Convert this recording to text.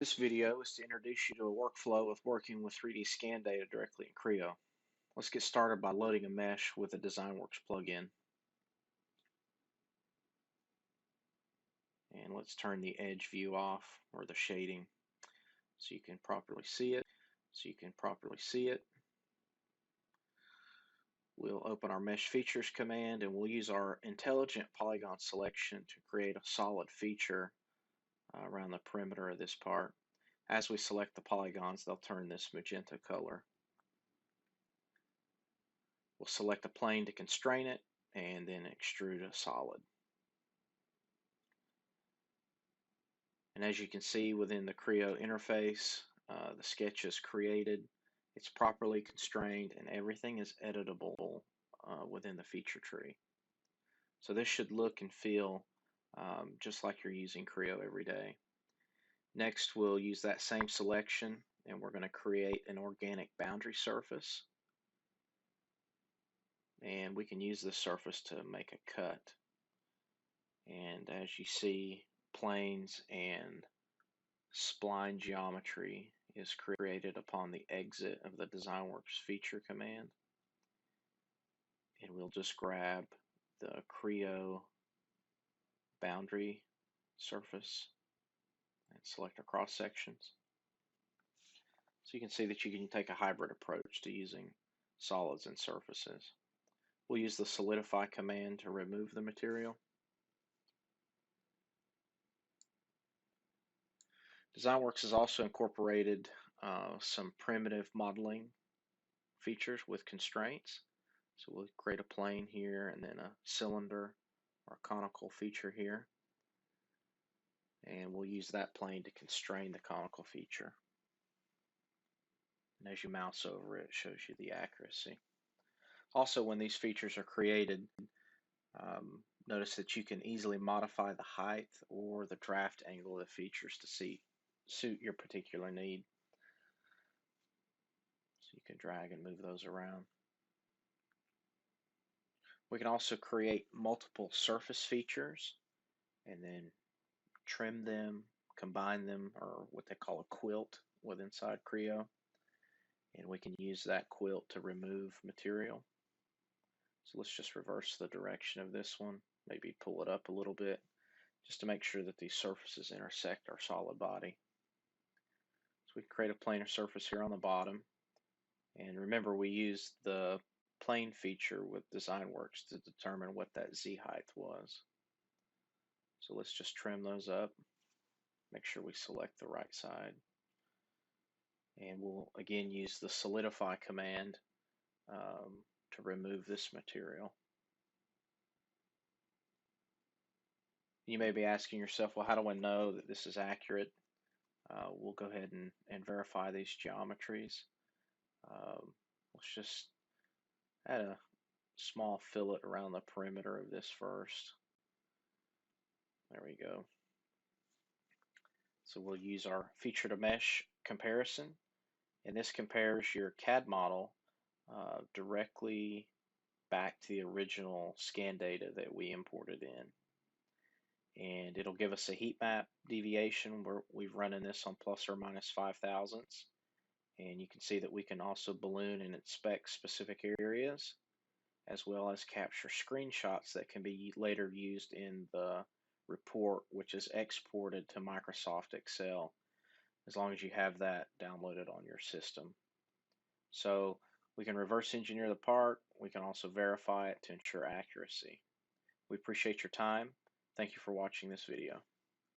This video is to introduce you to a workflow of working with 3D scan data directly in Creo. Let's get started by loading a mesh with the Dezignworks plugin. And let's turn the edge view off, or the shading, so you can properly see it. We'll open our mesh features command and we'll use our intelligent polygon selection to create a solid feature around the perimeter of this part. As we select the polygons, they'll turn this magenta color. We'll select a plane to constrain it and then extrude a solid. And as you can see within the Creo interface, the sketch is created, it's properly constrained, and everything is editable within the feature tree. So this should look and feel just like you're using Creo every day. Next, we'll use that same selection and we're going to create an organic boundary surface. And we can use this surface to make a cut. And as you see, planes and spline geometry is created upon the exit of the Dezignworks feature command. And we'll just grab the Creo boundary surface and select our cross sections. So you can see that you can take a hybrid approach to using solids and surfaces. We'll use the solidify command to remove the material. Dezignworks has also incorporated some primitive modeling features with constraints. So we'll create a plane here and then a cylinder or conical feature here. And we'll use that plane to constrain the conical feature. And as you mouse over it, it shows you the accuracy. Also, when these features are created, notice that you can easily modify the height or the draft angle of the features to suit your particular need. So you can drag and move those around. We can also create multiple surface features and then trim them, combine them, or what they call a quilt with inside Creo. And we can use that quilt to remove material. So let's just reverse the direction of this one, maybe pull it up a little bit, just to make sure that these surfaces intersect our solid body. So we can create a planar surface here on the bottom. And remember, we used the plane feature with Dezignworks to determine what that Z height was. So let's just trim those up, make sure we select the right side. And we'll again use the solidify command to remove this material. You may be asking yourself, well, how do I know that this is accurate? We'll go ahead and verify these geometries. Let's just add a small fillet around the perimeter of this first. There we go. So we'll use our feature to mesh comparison, and this compares your CAD model directly back to the original scan data that we imported in. And it'll give us a heat map deviation where we've run in this on plus or minus 5,000. And you can see that we can also balloon and inspect specific areas, as well as capture screenshots that can be later used in the report, which is exported to Microsoft Excel, as long as you have that downloaded on your system. So we can reverse engineer the part. We can also verify it to ensure accuracy. We appreciate your time. Thank you for watching this video.